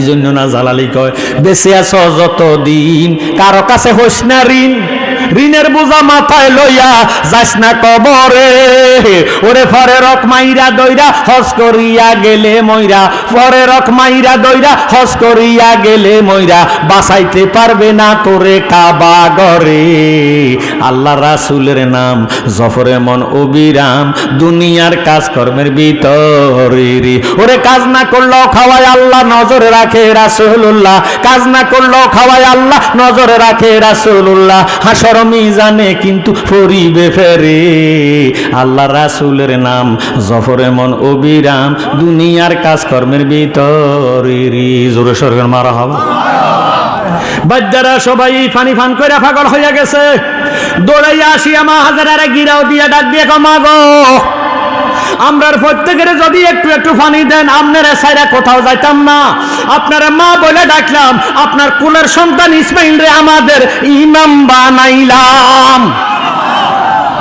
জন্য না জালালি কয় বেঁচে আছো যতদিন কারো কাছে হইস না ঋণ, ঋণের বোঝা মাথায় লইয়া যাস না কবরে। ওরে পরে রক মাইরা দইরা হজ করিয়া গেলে মইরা, পরে রক মাইরা দইরা হজ করিয়া গেলে মইরা, বাঁচাইতে পারবে না তোরে কাবা ঘরে। আল্লাহ রাসূলের নাম জফরে মন অবিরাম, দুনিয়ার কাজকর্মের ভিতরে রে। ওরে কাজ না করলেও খাওয়ায় আল্লাহ নজরে রাখে রাসূলুল্লাহ, কাজ না করলেও খাওয়ায় আল্লাহ নজরে রাখে রাসূলুল্লাহ। হাসর মিজানে কিন্তু পরিবে ফেরে। আল্লাহ রাসূলের নাম জফরে মন অবিরাম, দুনিয়ার কাজকর্মের ভিতরে রে। জোরে সরকার মারা হবে। বাচ্চারা সবাই পানি ফান করে পাগল হয়ে গেছে। দৌড়াইয়া আসিয়া মা হাজারে গিরাও দিয়ে ডাক দিয়ে মা গো, আমরার প্রত্যেকের যদি একটু একটু পানি দেন আপনারা সাইরা কোথাও যাইতাম না। আপনারা মা বলে ডাকলাম, আপনার কুলের সন্তান ইসমাইল রে আমাদের ইমাম বানাইলাম।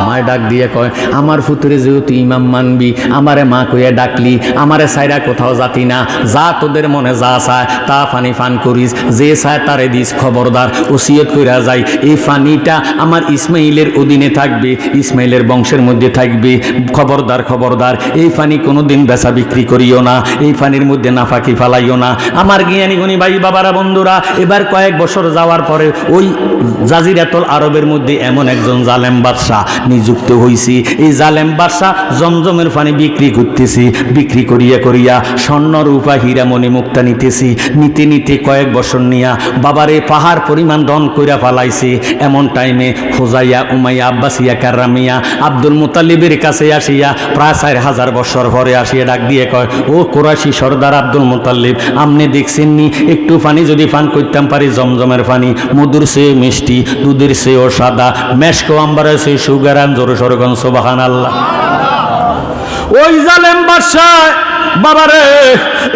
মায় ডাক দিয়ে কয় আমার ফুতুরে যেহেতু ইমাম মানবি, আমারে মা কইয়া ডাকলি, আমারে সাইরা কোথাও যাতি না, যা তোদের মনে যা চায় তা পানি পান করিস, যে চায় তারে দিস, খবরদার ওসিয়ত কইরা যাই এই পানিটা আমার ইসমাইলের অধীনে থাকবে, ইসমাইলের বংশের মধ্যে থাকবে। খবরদার খবরদার এই পানি কোনোদিন বেচা বিক্রি করিও না, এই পানির মধ্যে নাফাকি ফালাইও না। আমার জ্ঞানী গুণী ভাই বাবারা বন্ধুরা, এবার কয়েক বছর যাওয়ার পরে ওই জাজিরাতুল আরবের মধ্যে এমন একজন জালেম বাদশাহ নিযুক্ত হইছি। এই জালেম বাদশা জমজমের পানি বিক্রি করতেছি, বিক্রি করিয়া করিয়া স্বর্ণ রূপা হীরা মণি মুক্তা নিতেছি। নিতে নিতে কয়েক বছর নিয়া বাবারে পাহাড় পরিমাণ ধন কইরা ফালাইছে। এমন টাইমে খোজাইয়া উমাইয়া আব্বাসিয়া কাররামিয়া আব্দুল মুতালিবের কাছে আসিয়া প্রায় 4000 বছর পরে আসিয়া ডাক দিয়ে কয় ও কুরাইশি সর্দার আব্দুল মুতালিব, আপনি দেখছেননি একটু পানি যদি পান করতাম পারি জমজমের পানি, মধুর চেয়ে মিষ্টি, দুধের চেয়েও সাদা, মেশকো আম্বারের চেয়ে সুগার। জোরে সরে কোন সুবহানাল্লাহ। ওই জালেম বাদশা বাবারে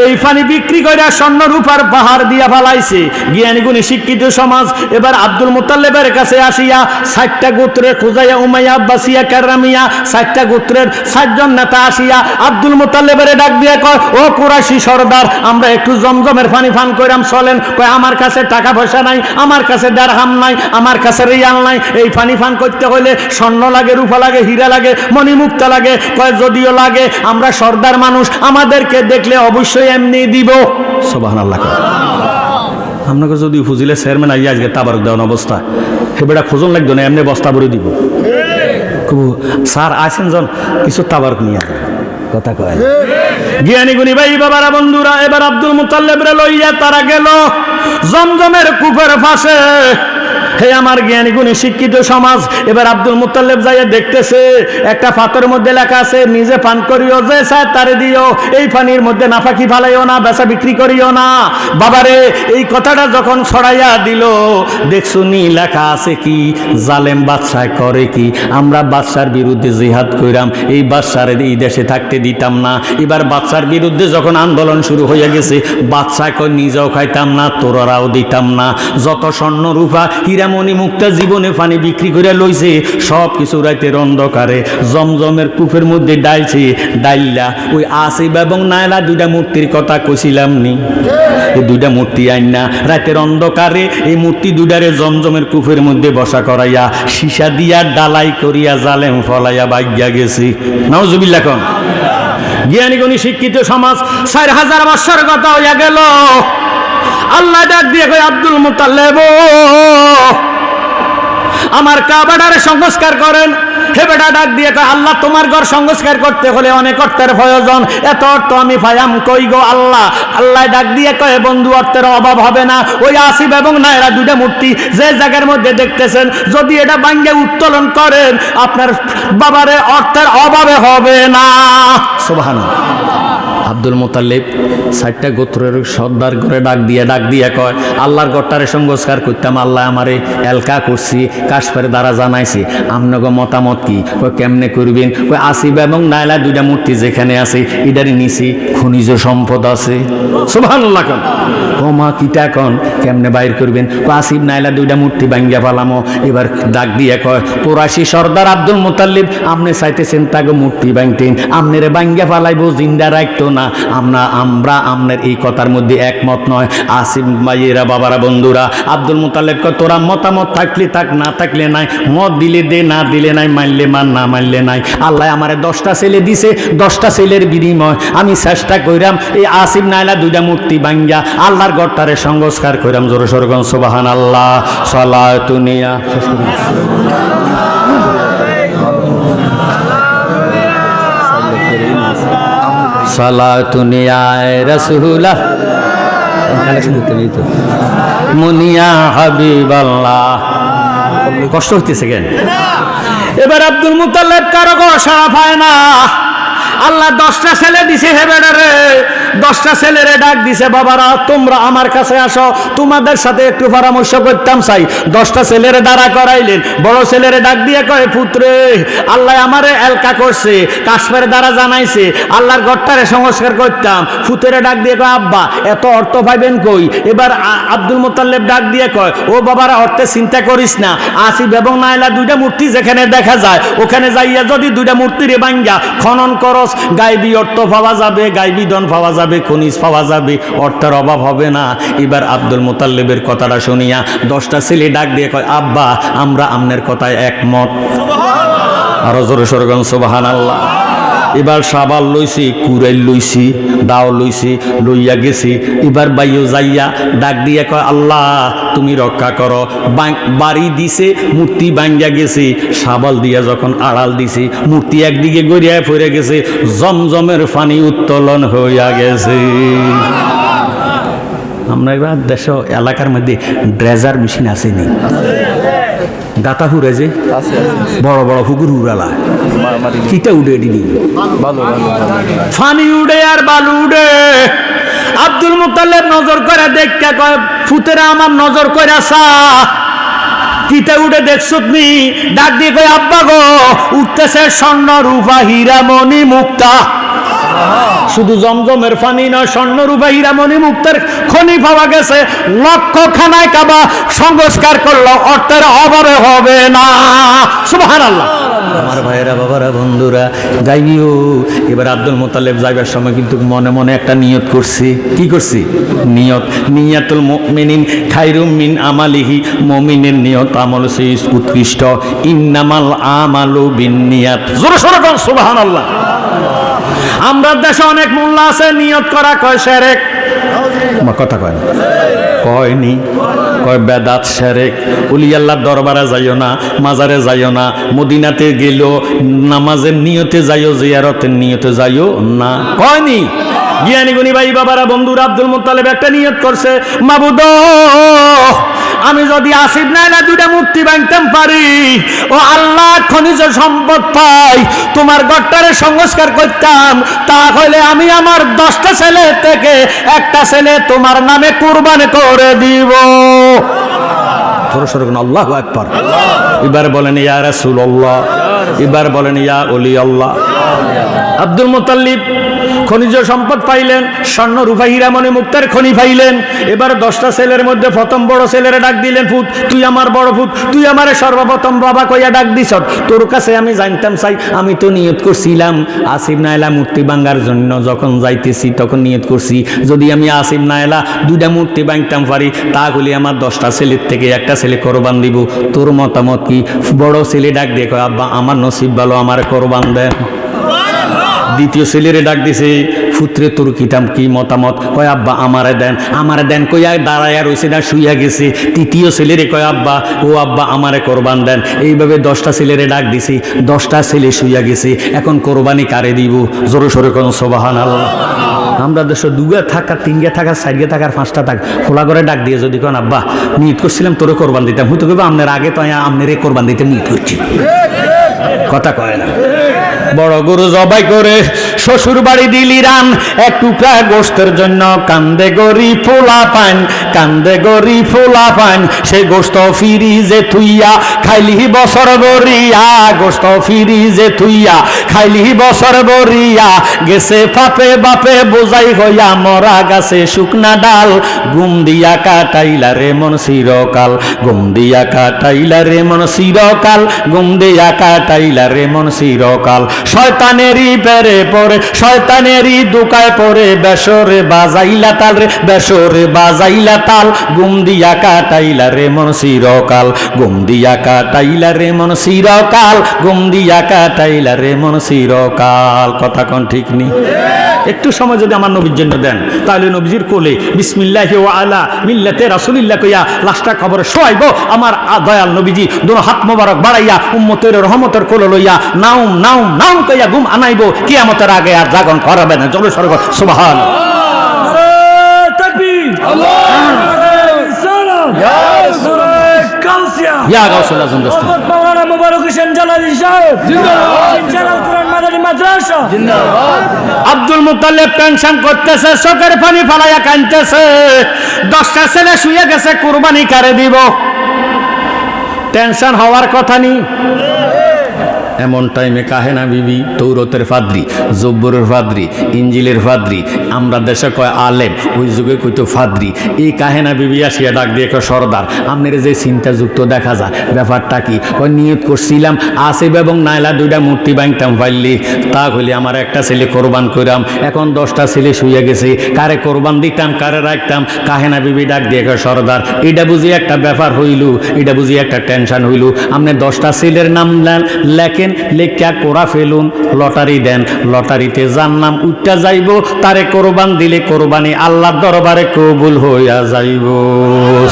এই পানি বিক্রি করে স্বর্ণ রূপার পাহাড় দিয়া ফালাইছে। জ্ঞানী গুণী শিক্ষিত সমাজ এবার আব্দুল মুতাল্লিবের কাছে আসিয়া 60টা গোত্রের খুজাইয়া উমাইয়া আব্বাসিয়া কাররামিয়া 60টা গোত্রের 60 জন নেতা আসিয়া আব্দুল মুতাল্লিবের ডাক দিয়ে কয় ও কুরাইশি সর্দার, আমরা একটু জমজমের পানি পান কইরাম চলেন। কয় আমার কাছে টাকা পয়সা নাই, আমার কাছে দিরহাম নাই, আমার কাছে রিয়াল নাই, এই পানি পান করতে হইলে স্বর্ণ লাগে, রূপা লাগে, হীরা লাগে, মণিমুক্তা লাগে। কয় যদিও লাগে আমরা সর্দার মানুষ, আমাদেরকে দেখলে অবশ্যই এমনি দিব। সুবহানাল্লাহ। আপনাকে যদি ফুজিলে চেয়ারম্যান আইয়া আজকে তাবারক দেওয়ান অবস্থা হেবেটা খোঁজন লাগতো না, এমনি বস্তা ভরে দিব। স্যার আসেন জন কিছু তাবারক নিয়ে কথা কয়। জ্ঞানী গুণী ভাই বাবারা বন্ধুরা, এবার আব্দুল মুতাল্লিবরে লইয়া তারা গেল জমজমের কূপের পাশে। হে আমার জ্ঞানী গুণী শিক্ষিত সমাজ, এবার আব্দুল মুতাল্লিব যাইয়া দেখতেছে একটা পাথরের মধ্যে লেখা আছে নিজে পান করিও, যে চায় তারে দিও, এই পানির মধ্যে নাফাকি ফালাইও না, বেচা বিক্রি করিও না। বাবারে এই কথাটা যখন ছড়াইয়া দিল, দেখছুনি লেখা আছে কি জালেম বাদশাহ করে কি, আমরা বাদশার বিরুদ্ধে জিহাদ কইরাম, এই বাদশার এই দেশে থাকতে দিতাম না। এবার বাদশার বিরুদ্ধে যখন আন্দোলন শুরু হয়ে গেছে, বাদশাহ কই নিজেও খাইতাম না, তোরাও দিতাম না। যত স্বর্ণ রূপা হীরা মণি মুক্তা জীবনে পানি বিক্রি করে লইছে, সব কিছু রাতের অন্ধকারে জমজমের কূপের মধ্যে ডাইলছে। ডাইলা ওই আসিব এবং নায়লা দুইটা মূর্তির কথা কইছিলাম নি, এই দুইটা মূর্তি আইনা রাতের অন্ধকারে এই মূর্তি দুইটারে জমজমের কূপের মধ্যে বসা করাইয়া সীসা দিয়া ডালাই করিয়া জালেম ফলাইয়া বাইয়া গেছি। নাউজুবিল্লাহ কোন। জ্ঞানী গুণী শিক্ষিত সমাজ 4000 বছর গত হইয়া গেল। আল্লাহ ডাক দিয়ে কয় আব্দুল মুতাল্লিব আমার কাবাটারে সংস্কার করেন। হে বেটা ডাক দিয়ে কয় আল্লাহ তোমার ঘর সংস্কার করতে হলে অনেক অর্থের প্রয়োজন, এত অর্থ আমি পাইয়াম কই গো আল্লাহ। আল্লাহ ডাক দিয়ে কয় বন্ধু অর্থের অভাব হবে না, ওই আসিফ এবং নায়রা দুইটা মূর্তি যে জায়গার মধ্যে দেখতেছেন যদি এটা ভাঙ্গে উত্তোলন করেন আপনার বাবারে অর্থের অভাবে হবে না। সুবহানাল্লাহ। আব্দুল মুতাল্লিব 60টা গোত্রের সর্দার করে ডাক দিয়ে কয় আল্লাহর গড়টারে সংস্কার করতাম, আল্লাহ আমারে এলকা করছি, কাশফের দ্বারা জানাইছি, আপনাকে মতামত কি? কয় কেমনে করবেন? কয় আসিফ এবং নায়লা দুইটা মূর্তি যেখানে আছে এটারই নিচে খনিজ সম্পদ আছে। সুবহানাল্লাহ কোন। কমা কিটা কোন কেমনে বাইর করবেন? কয় আসিফ নায়লা দুইটা মূর্তি ভাঙ্গিয়া ফেলামো। এবার ডাক দিয়ে কয় কুরাইশি সর্দার আব্দুল মুতাল্লিব আপনি চাইতেছেন তাকে মূর্তি ভাঙতেন, আপনারে ভাঙ্গিয়া ফেলাইবো, জিন্দা রাখতো না। আমরা আপনার এই কথার মধ্যে একমত নয়। আসিফ ভাইয়েরা, বাবারা, বন্ধুরা, আব্দুল মুতালেব কয় তোরা মতামত থাকলে থাক, না থাকলে নাই, মত দিলে দে, না দিলে নাই, মানলে মান, না মানলে নাই। আল্লাহ আমারে 10টা ছেলে দিছে, 10টা ছেলের বিনিময় আমি চেষ্টা কইরাম এই আসিফ নাইলা 2টা মূর্তি ভাঙ্গা আল্লাহর ঘরটারে সংস্কার কইরাম। জোরে সরগন সুবহানাল্লাহ। সালাতুনিয়া সালাতুনিয়া রাসূলুল্লাহ মুনিয়া হাবিবাল্লাহ। কষ্ট হইতেছে কেন? এবার আব্দুল মুতাল্লিব কারো সাড়া পায় না। আল্লাহ 10টা ছেলে দিছে, হে বেড়ারে 10টা ছেলেরে ডাক দিছে, বাবারা তোমরা আমার কাছে আসো, তোমাদের সাথে একটু পরামর্শ করতাম চাই। 10টা ছেলেরে দাঁড়া করাইলেন। বড় ছেলেরে ডাক দিয়ে কয়, পুত্রে আল্লাহ আমারে এলকা করছে, কাশ্মীর দ্বারা জানাইছে আল্লাহর ঘরটারে সংস্কার করতাম। ফুতেরে ডাক দিয়ে কয়, আব্বা এত অর্থ পাইবেন কই? এবার আব্দুল মুতাল্লিব ডাক দিয়ে কয়, ও বাবারা অর্থে চিন্তা করিস না, আসিফ এবং নাইলা 2টা মূর্তি যেখানে দেখা যায় ওখানে যাইয়া যদি 2টা মূর্তিরে ভাঙ্গা খনন করস, গায়বী অর্থ পাওয়া যাবে, গায়বী ধন পাওয়া যাবে, খনিজ পাওয়া যাবে, অর্থের অভাব হবে না। এবার আব্দুল মুতাল্লিবের কথাটা শুনিয়া 10টা ছেলে ডাক দিয়ে কয়, আব্বা আমরা আপনার কথায় একমত। আরো জোরে সরগন সুবহানাল্লাহ। এবার সাবাল লইছি, কুড়াইল লইছি, দাও লইছি, লইয়া গেছি। এবার বাইও যাইয়া ডাক দিয়ে কয়, আল্লাহ তুমি রক্ষা করো। বাড়ি দিছে, মূর্তি ভাঙ্গা গেছে, সাবাল দিয়া যখন আড়াল দিছে মূর্তি একদিকে গড়িয়া পড়ে গেছে, জমজমের পানি উত্তোলন হইয়া গেছে। আমরা এবার দেশ এলাকার মধ্যে ড্রেজার মেশিন আসেনি, গাতা হুড়ে যে বড় বড় হুগুর হুড়ালা কিটা উড়ে দিনি, ফানি উড়ে আর বালু উড়ে। আব্দুল মুতাল্লিব নজর করে দেখতে কয়, ফুতেরা আমার নজর করে আসা কিটা উড়ে দেখছো তুমি? ডাক দিয়ে কয়, আব্বা গো উঠতেছে স্বর্ণ রূপা হীরা মণি মুক্তা। শুধু জমজমের পানি নয়, স্বর্ণ রূপা হীরা মণি মুক্তার খনি পাওয়া গেছে। লক্ষ খানায় কাবা সংস্কার করলো, অর্থের অভাবে হবে না। সুবহানাল্লাহ। আমার ভাইয়েরা, বাবারা, বন্ধুরা, যাইও। এবার আব্দুল মুতাল্লিব যাইবার সময় কিন্তু মনে মনে একটা নিয়ত করছি। কি করছি? নিয়াতুল মুমিনিন খায়রুম মিন আমালিহি। মুমিনের নিয়ত আমল সেই উৎকৃষ্ট। ইন্নামাল আমালু বিন্নিয়াত। জোরে সোরে বল সুবহানাল্লাহ। আমরা দেশে অনেক মোল্লা আছে, নিয়ত করা কয় শিরক। কথা কয় না, কয়নি, কয় বেদাত শিরক। ওলি আল্লাহর দরবারে যাইও না, মাজারে যাইও না, মদিনাতে গেল নামাজের নিয়তে যাইও, জিয়ারতের নিয়তে যাইও না, কয়নি। জ্ঞানী গুণী ভাই, বাবারা, বন্ধুরা, আব্দুল মুতাল্লিব একটা নিয়ত করছে, মাবুদ আমি যদি আসিফ নাইলা 2টা মূর্তি ভাঙতাম পারি, ও আল্লাহ খনিজ সম্পদ পাই, তোমার ঘরটারে সংস্কার করতাম, তাহলে আমি আমার 10টা ছেলে থেকে একটা ছেলে তোমার নামে কুরবান করে দিব। আল্লাহু আকবার। এবার বলেন ইয়া রাসূলুল্লাহ, এবার বলেন ইয়া ওলি আল্লাহ। আব্দুল মুতাল্লিব খনিজ সম্পদ পাইলেন, স্বর্ণ রূপা হীরা মণি মুক্তার খনি পাইলেন। এবার 10টা ছেলের মধ্যে প্রথম বড় ছেলেরে ডাক দিলেন, পুত তুই আমার বড় পুত, তুই আমারে সর্বপ্রথম বাবা কইয়া ডাক দিছ। তোর কাছে আমি জানতাম চাই, আমি তো নিয়ত করছিলাম আসিফ নাইলা মূর্তি ভাঙ্গার জন্য যখন যাইতেছি তখন নিয়ত করছি, যদি আমি আসিফ নাইলা 2টা মূর্তি ভাঙতাম পারি তাহলে আমার 10টা ছেলের থেকে একটা ছেলে কোরবান দিব। তোর মতামত কি? বড় ছেলে ডাক দিয়ে কয়, আব্বা আমার নসিব ভালো, আমার কোরবান দেন। দ্বিতীয় ছেলেরে ডাক দিছে, পুত্রে তোর কিতাম কি মতামত? কয় আব্বা আমারে দেন কইয়া দাঁড়াইয়া রইছে না, শুইয়া গেছে। তৃতীয় ছেলেরে কয় আব্বা, ও আব্বা আমারে কোরবান দেন। এইভাবে 10টা ছেলেরে ডাক দিছি, 10টা ছেলে শুইয়া গেছে। এখন কোরবানি কারে দিব? জোরে সোরে কোন সুবহানাল্লাহ। আমরা দেশে 2টা থাকা, 3টা থাকা, 4টা থাকার, 5টা থাক খোলা করে ডাক দিয়ে যদি কোন আব্বা নিয়ত করছিলাম তোরে কোরবান দিতাম, হয়তো কইবা আপনার আগে তো আপনারে কোরবান দিতে নিয়ত করছি। কথা কয় না। বড় গরু জবাই করে শ্বশুর বাড়ি দিলি রান, এক টুকরা গোস্তের জন্য কান্দে গরি ফোলা পান, কান্দে গরি ফোলা পান। সে গোস্ত ফিরিজে থুইয়া খাইলি বছর বরিয়া, গোস্ত ফিরিজে থুইয়া খাইলি বছর বরিয়া। গেছে পাপে বাপে বোঝাই হইয়া মরা গাছে শুকনা ডাল, গুম দিয়া কাটাইলা রে মন চিরকাল, গুম দিয়া কাটাইলা রে মন চিরকাল, গুম দিয়া কাটাইলা রে মন চিরকাল। শয়তানেরই পেরে পরে শয়তানেরই দুকায় পড়ে বেসরে বাজাইলা তাল রে, বেসরে বাজাইলা তাল, গুম দিয়া কাটাইলা রে মন চিরকাল, গুম দিয়া কাটাইলা রে মন চিরকাল, গুম দিয়া কাটাইলা রে মন চিরকাল। কথা কোন ঠিক নেই? একটু সময় যদি আমার নবীর জন্য দেন তাহলে নবীজির কোলে বিসমিল্লাহি ওয়া আলা মিল্লাতে রাসূলিল্লাহ কইয়া লাশটা কবরে শোয়াইব। আমার দয়াল নবীজি দুনো হাত মোবারক বাড়াইয়া উম্মতের রহমতের কোলে লইয়া নাউম নাউম নাউম কইয়া ঘুম আনাইব। কিয়ামতের আগে আর জাগরণ করাবে না। জোরে সরে বল সুবহান। নারে তাকবীর, নারে সালাম, নারে কাউসিয়া, ইয়া গাউসুল আজম দোস্ত। মোহাম্মদ মাওলানা মুবারক হোসেন জালালি সাহেব জিন্দাবাদ, জালাল কুরআন মাদানী মাদ্রাসা জিন্দাবাদ। আব্দুল মুত্তালিব টেনশন করতেছে, চোখের পানি ফালাইয়া কাঁদতেছে। 10টা ছেলে শুয়ে গেছে, কুরবানি কারে দিব? টেনশন হওয়ার কথা নেই। এমন টাইমে কাহেনা বিবি তৌরতের ফাদ্রি, জব্বরের ফাদ্রি, ইঞ্জিলের ফাদ্রি, আমরা দেশে কয় আলেম, ওই যুগে কইতো ফাদ্রি। এই কাহেনা বিবি আসিয়া ডাক দিয়ে কয় সর্দার, আপনার যে চিন্তাযুক্ত দেখা যায় ব্যাপারটা কি? কয় নিয়ত করছিলাম আসিফ এবং নাইলা দুইটা মূর্তি বাঁধতাম পাইলি, তা হইলে আমার একটা ছেলে কোরবান কইরাম। এখন 10টা ছেলে শুয়ে গেছে, কারে কোরবান দিতাম কারে রাখতাম? কাহেনা বিবি ডাক দিয়ে কয় সর্দার, এটা বুঝি একটা ব্যাপার হইল, এটা বুঝি একটা টেনশন হইল। আপনি 10টা ছেলের নাম লেখেন, লেখা কোরা ফেলুন, লটারি দেন, লটারিতে যার নাম উঠটা যাইব তারে কোরবান দিলে কোরবানি আল্লাহর দরবারে কবুল হইয়া যাইব।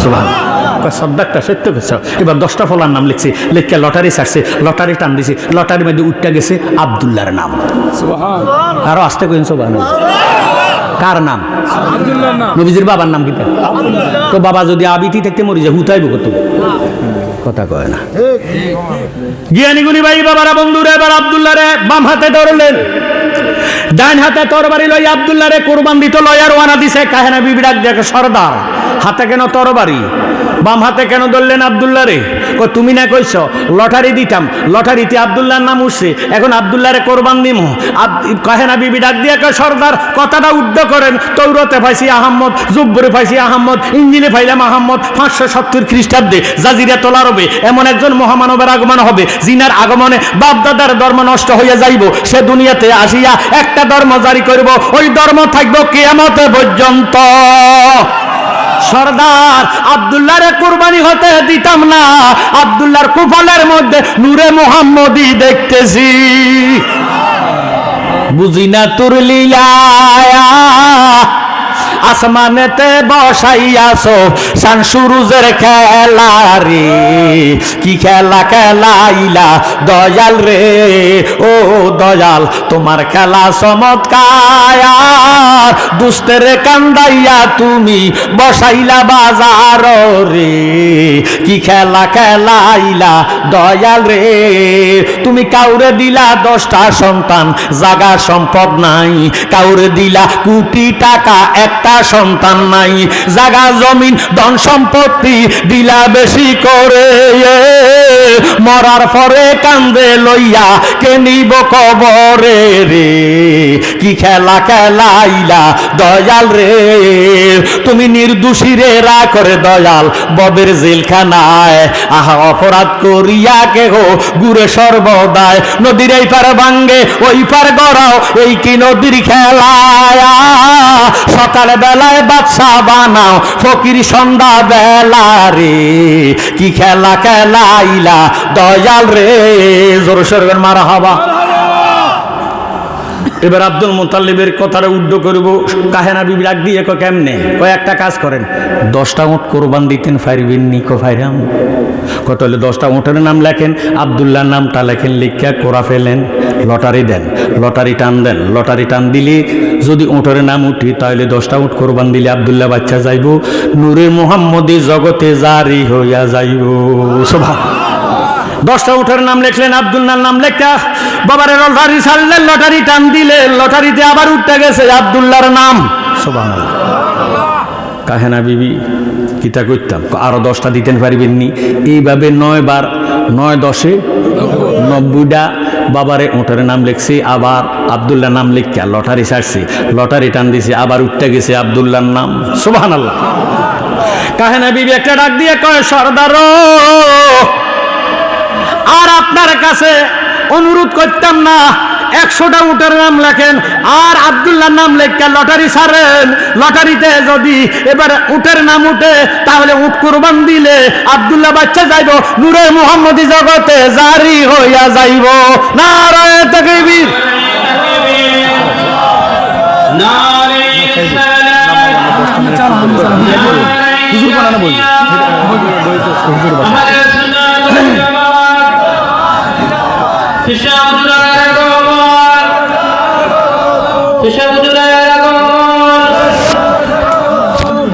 সুবহানাল্লাহ। সদ্দাকটা সত্য কিছু। এবার 10টা ফলার নাম লিখছে, লেখা লটারি ছাড়ছে, লটারি টান দিছে, লটারির মধ্যে উঠটা গেছে আব্দুল্লাহর নাম। সুবহানাল্লাহ। আরো আসতে কইন সুবহানাল্লাহ। কার নাম? আব্দুল্লাহর নাম। নবীজির বাবার নাম কি? আব্দুল্লাহ। তো বাবা যদি আবিতি থাকতে মরি যায় হুতাইব কত? কথা কয় না। জ্ঞানী গুণী ভাই বাবারা বন্ধুরা, এবার আব্দুল্লাহ রে বাম হাতে ধরলেন, ডান হাতে তরবারি লই আব্দুল্লাহ রে কোরবান দিত লয়ার ওয়ানা দিছে। কাহেনা বিবি ডাক দেখে সর্দার, হাতে কেন তরবারি, বাম হাতে কেন ধরলেন আব্দুল্লাহ রে? তুমি না কইছ লটারি দিতাম, লটারিতে আব্দুল্লাহর নাম উঠছে, এখন আব্দুল্লাহ রে কোরবান দিম। কাহেনা বিবি ডাক দিয়ে কয় সর্দার কথাটা উদ্ধ করেন। তৌরতে পাইছি আহম্মদ, জুব্বরে পাইছি আহম্মদ, ইঞ্জিলে পাইলাম আহম্মদ। 570 খ্রিস্টাব্দে জাজিরা তোলা রবে এমন একজন মহামানবের আগমন হবে, জিনার আগমনে বাপদাদার ধর্ম নষ্ট হইয়া যাইব। সে দুনিয়াতে আসিয়া একটা ধর্ম জারি করব, ওই ধর্ম থাকবো কিয়ামত পর্যন্ত। সর্দার আব্দুল্লাহর কুরবানি হতে দিতাম না, আব্দুল্লাহর কুফলের মধ্যে নূরে মুহাম্মদী দেখতেছি। বুঝি না তোর লীলা, আসমানেতে বসাইয়াছো শান সুরুজের খেলা রে, কি খেলা খেলাইলা দয়াল রে, ও দয়াল তোমার খেলা চমৎকার, দুস্তের কান্দাইয়া তুমি বসাইলা বাজার রে, কি খেলা খেলাইলা দয়াল রে। তুমি কাউরে দিলা 10টা সন্তান, জাগা সম্পদ নাই, কাউরে দিলা কোটি টাকা, একটা সন্তান নাই, জাগা জমিন ধন সম্পত্তি দিলা বেশি করে, মরার পরে কান্দে লইয়া কে নিব কবরে রে, কি খেলা খেলাইলা দয়াল রে। তুমি নির্দোষী রে রা করে দয়াল ববের জেলখানায়, আহা অপরাধ করিয়া কেহ গুরে সর্বদায়, নদীর এই পার ভাঙ্গে ওই পার গড়াও, এই কি নদীর খেলায়, সকালে বেলায় বাদশা বানাও ফকির সন্ধ্যা বেলা রে, কি খেলা খেলাইলা দয়াল রে। জোর সরবেন মারহাবা। এবার আব্দুল মুত্তালিবের কথাটা উদ্ধ করব। কাহেনা বিবি ডাক দিয়ে কেমনে? একটা কাজ করেন, 10টা উট কোরবান দিতেন ফাইরবেন নি? ফাইরাম। কত হলে 10টা উটের নাম লেখেন, আব্দুল্লাহর নামটা লেখেন, লিখা কোরা ফেলেন, লটারি দেন, লটারি টান দেন, লটারি টান দিলে যদি উটের নাম উঠি তাহলে 10টা উট কোরবান দিলে আব্দুল্লাহ বাচ্চা যাইব, নূরে মুহাম্মদী জগতে জারি হইয়া যাইব। সুবহানাল্লাহ। 10টা উটের নাম লিখলেন, আব্দুল্লাহর নাম লেখা, বাবারে লটারি ছাড়লেন, লটারি টান দিলে লটারিতে আবার উঠতে গেছে আব্দুল্লাহর নাম। সুবহানাল্লাহ। কাহেনা বিবি কিতা করতাম, আরো 10টা দিতেন পারিবেননি? এইভাবে 9 বার 9 10 90টা বাবারে উটের নাম লিখছি, আবার আব্দুল্লাহর নাম লিখা লটারি ছাড়ছি, লটারি টান দিছে, আবার উঠতে গেছে আব্দুল্লাহর নাম। সুবহানাল্লাহ। কাহেনা বিবি একটা ডাক দিয়ে কয় সর্দার, আর আপনার কাছে অনুরোধ করতাম না, 100টা উটের নাম লেখেন আর আব্দুল্লাহর নাম লেখা লটারি ছাড়েন, লটারিতে যদি এবার উটের নাম উঠে তাহলে উট কুরবান দিলে আব্দুল্লাহ বাচ্চা যাইব, নূরে মুহাম্মদি জগতে জারি হইয়া যাইব। নারায়ে তাকবীর,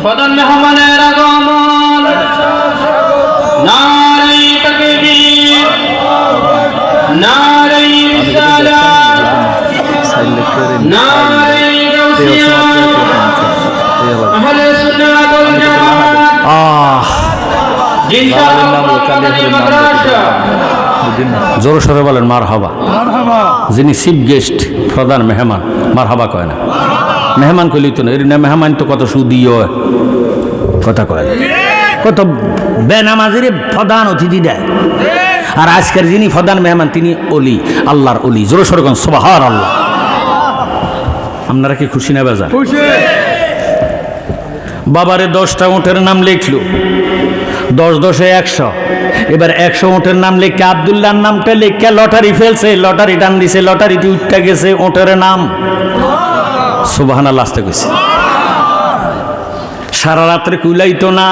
প্রধান মেহমানের আগমন, নারে তাকবীর, নারে রিসালাত, নারে গাউসিয়া, আহলে সুন্নাত ওয়াল জামাত, জিন্দাবাদ মাদানী মাদ্রাসা। জোর সরে বলেন মারহাবা। যিনি চিফ গেস্ট, প্রধান মেহমান, মারহাবা কয় না, মেহমান কইলেই তো না, এর না মেহমান তো কত সুদীয় কথা কয়, কত বেনামাজির প্রধান অতিথি দেয়। আর আজকের যিনি প্রধান মেহমান তিনি অলি, আল্লাহর অলি। জোর সরে কোন সুবহানাল্লাহ। আপনারা কি খুশি না বেজার? বাবারে 10টা উটের নাম লিখলো, 10 10 100। এবার 100 উটের নাম লিখে আব্দুল্লাহর নামটা লিখে লটারি ফেলছে, লটারি টান দিছে, লটারিতে উঠতে গেছে উটের নাম। সুবহানাল্লাহ আসতে কইছে। সারা রাত্রে কুলাইতো না,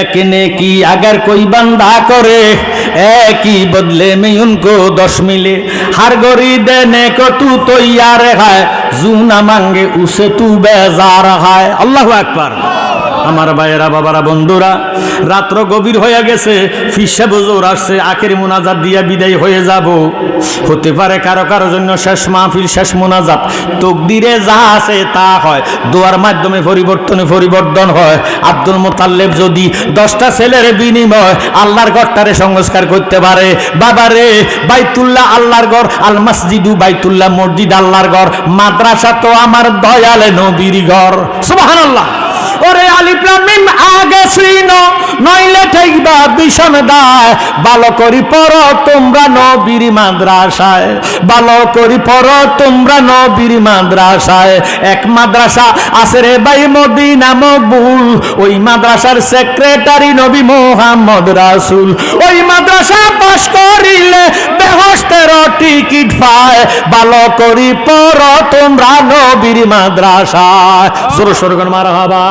এক নেকি अगर कोई बंदा करे एक ही बदले में उनको 10 मिले, हर गरी देने को तू तैयार है, जू ना मांगे उसे तू बेजार है। अल्लाहु আকবার। আমার ভাইয়েরা, বাবারা, বন্ধুরা, রাত্র গভীর হয়ে গেছে, ফিসা বুজুর আসছে, আখেরি মুনাজাত দিয়া বিদায় হয়ে যাব। হতে পারে কারো কারো জন্য শেষ মাহফিল, শেষ মুনাজাত। তকদিরে যা আছে তা হয়, দোয়ার মাধ্যমে পরিবর্তন হয়। আব্দুল মুতাল্লিব যদি 10টা ছেলের বিনিময় আল্লাহর ঘরটারে সংস্কার করতে পারে, বাবারে, বাইতুল্লাহ আল্লাহর ঘর, আল মসজিদু বাইতুল্লাহ মসজিদ আল্লাহর ঘর, মাদ্রাসা তো আমার দয়ালে নবীর ঘর। সুবহানাল্লাহ। ওরে আলিফ লাম মিম আগে শুনো, নইলে ঠেকবা বিষম দায়, ভালো করি পড়ো তোমরা নবীর মাদ্রাসায়, ভালো করি পড়ো তোমরা নবীর মাদ্রাসায়। এক মাদ্রাসা আছে রে ভাই মদিনা মকবুল, ওই মাদ্রাসার সেক্রেটারি নবী মুহাম্মদ রাসূল। ওই মাদ্রাসা পাস করিলে বেহেশতের টিকিট পায়, ভালো করি পড়ো তোমরা নবীর মাদ্রাসায়। জোরে সোরে কোন মারহাবা।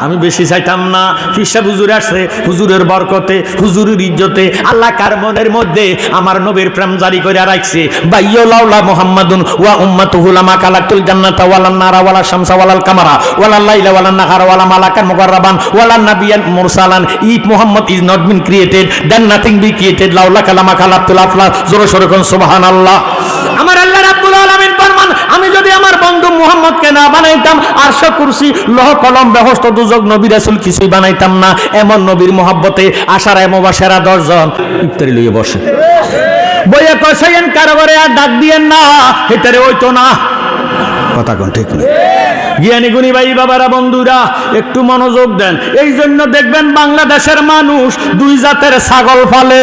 আমি বেশি চাইতাম না, ফিসা হুজুর আসছে, হুজুরের বরকতে, হুজুরের ইজ্জতে আল্লাহ কার মনের মধ্যে আমার নবীর প্রেম জারি করে রাখছে। বাইয়্যু লাউলা মুহাম্মাদুন ওয়া উম্মাতুহু লামা কালাতুল জান্নাতা ওয়ালান নারা ওয়ালা শামসা ওয়ালাল কামারা ওয়ালাল লাইলা ওয়ালান নাহারা ওয়ালা মালাকান মুকাররাবান ওয়ালান নাবিয়ান মুরসালান। If Muhammad is not been created then nothing be created লাউলা কালামা কালাতুল আফলা। জোরে সোরে কোন সুবহানাল্লাহ। আমার আল্লাহ রাব্বুল আলামিন ফরমান, আমি যদি আমার বন্ধু মুহাম্মদকে না বানাইতাম, আরশ কুরসি লৌহ কলম বেহেশত দুজক নবী রাসূল কিছুই বানাইতাম না। এমন নবীর মহব্বতে আশারায়ে মুবাশশিরা 10 জন ইফতারি লইয়ে বসে, বইয়া কইছেন কারবারে আর ডাক দিয়েন না, হেতারে হইতো না। কথা কোন ঠিক না? জ্ঞানী গুণী ভাই, বাবারা, বন্ধুরা, একটু মনোযোগ দেন। এই জন্য দেখবেন বাংলাদেশের মানুষ 2 জাতের ছাগল পালে।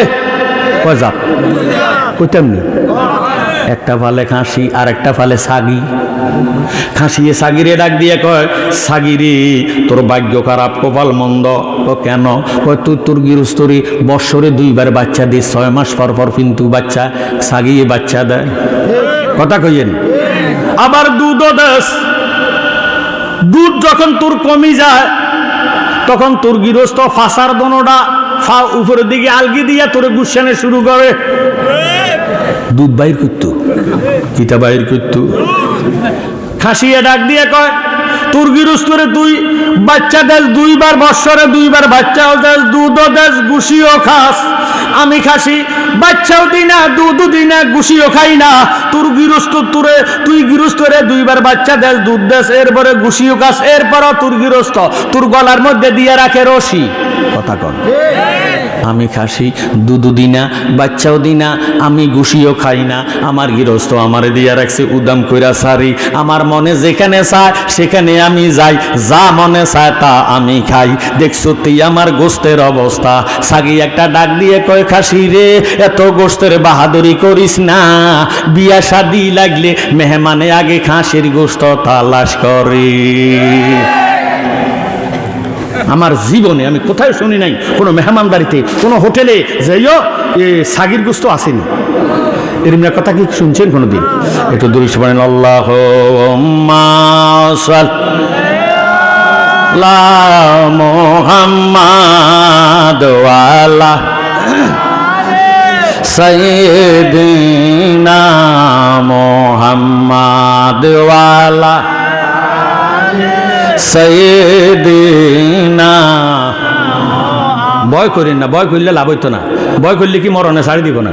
কয় জাত? কইতাম না, একটা ফালে খাসি আর একটা ফালে ছাগি। খাসিয়ে ছাগিরে ডাক দিয়ে কয়, ছাগিরে তোর ভাগ্য খারাপ, কপাল মন্দ। ও কেন? কয় তুই তোর গৃহস্থরে বৎসরে 2 বার বাচ্চা দিস, 6 মাস পর পর কিন্তু বাচ্চা ছাগিয়ে বাচ্চা দেয়। কথা কইয়েন। আবার দুধও দেশ, দুধ যখন তোর কমি যায় তখন তোর গৃহস্থ ফাঁসার দনোটা উপরের দিকে আলগি দিয়া তোরে গুসানে শুরু করে, দুধ বাইর করতো, কিতা বাইর করতো। খাসিয়ে ডাক দিয়ে কয়, তোর গৃহস্থরে তুই বাচ্চা দেশ 2 বার, বৎসরে 2 বার বাচ্চাও দেশ, দুধও দেশ, গুছিও খাস। আমি খাসি, বাচ্চাও দিই না, দুধও দিই না, গুছিও খাই না। তোর গৃহস্থ তুই গৃহস্থরে 2 বার বাচ্চা দেশ, দুধ দেশ, এরপরে গুছিও খাস। এরপরও তোর গৃহস্থ তোর গলার মধ্যে দিয়ে রাখে রশি। কথা কন। আমি খাসি দুধু দিনা বাচ্চাও দিনা আমি গুছিও খাই না আমার গৃহস্থ আমারে দিয়া রাখছে উদাম কইরা সারি আমার মনে যেখানে চায় সেখানে আমি যাই যা মনে চায় তা আমি খাই দেখছো তুই আমার গোস্তের অবস্থা সাগি একটা ডাক দিয়ে কয় খাসি রে এত গোস্তের বাহাদুরি করিস না বিয়া শাদি লাগলে মেহমানে আগে খাসির গোস্ত তালাশ করে আমার জীবনে আমি কোথায় শুনি নাই কোনো মেহমানদারিতে কোনো হোটেলে যাইও এ সাগির গোস্ত আসেনি এরম কথা কি শুনছেন কোনোদিন একটু দূরে বলেন আল্লাহ মুহাম্মাদ ওয়ালা সাইয়্যিদিনা মুহাম্মাদ ওয়ালা সাইয়্যিদিনা ভয় করেন না ভয় করলে লাভ হইতো না ভয় করলে কি মরণে ছাড়ি দিব না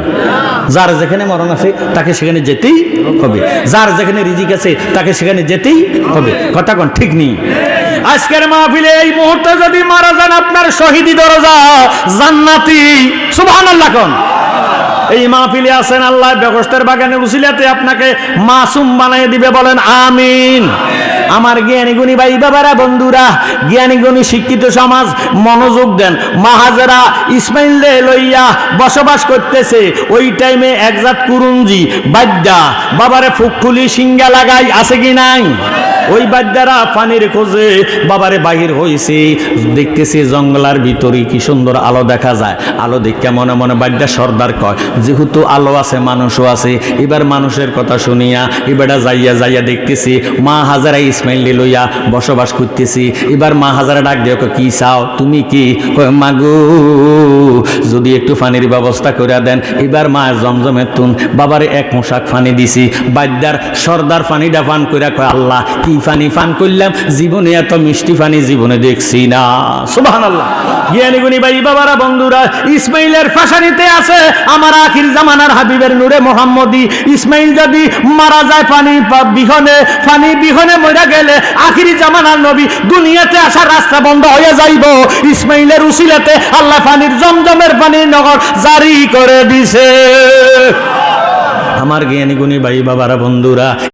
যার যেখানে মরণ আছে তাকে সেখানে যেতেই হবে যার যেখানে রিজিক আছে তাকে সেখানে যেতেই হবে কথা কোন ঠিক নেই আজকের মাহফিলে এই মুহূর্তে যদি মারা যান আপনার শহীদি দরজা জান্নাতি সুবহানাল্লাহ কোন এই মাহফিলে আছেন আল্লাহ বেহেশতের বাগানের উসিলাতে আপনাকে মাসুম বানিয়ে দিবে বলেন আমিন আমার জ্ঞানী গুণী ভাই বাবারা বন্ধুরা জ্ঞানী গুণী শিক্ষিত সমাজ মনোযোগ দেন মা হাজেরা ইসমাইল রে লইয়া বসবাস করতেছে ওই টাইমে একজাত কুরুঞ্জি বাদ্যা বাবারে ফুকফুলি সিঙ্গা লাগাই আছে কি নাই ওই বাদ্যারা পানির খোঁজে বাবারে বাহির হয়েছে দেখতেছে জঙ্গলার ভিতরে কি সুন্দর আলো দেখা যায় আলো দেখে মনে মনে বাদ্যা সর্দার কয় যেহেতু আলো আছে মানুষও আছে এবার মানুষের কথা শুনিয়া এবারটা যাইয়া যাইয়া দেখতেছি মা হাজারা ইসমাইল লইয়া বসবাস করতেছি এবার মা হাজারা ডাক দিও কি চাও তুমি কি মাগু যদি একটু পানির ব্যবস্থা করে দেন এবার মা জমজমের তুন বাবারে এক মোশাক পানি দিছি বাদ্যার সর্দার পানিটা পান করে কয় আল্লাহ কি পানি পান করলাম জীবনে এত মিষ্টি পানি জীবনে দেখছি না সুবহানাল্লাহ জ্ঞানী গুণী ভাই বাবারা বন্ধুরা ইসমাইলের ফাঁসানিতে আছে আমার আখির জামানার হাবিবের নূরে মোহাম্মদী ইসমাইল যদি মারা যায় পানি বিহনে মরে গেলে আখিরি জামানার নবী দুনিয়াতে আসার রাস্তা বন্ধ হয়ে যাইব ইসমাইলের উসিলাতে আল্লাহ পানির জমজমের পানির নগর জারি করে দিছে আমার জ্ঞানী গুণী ভাই বাবারা বন্ধুরা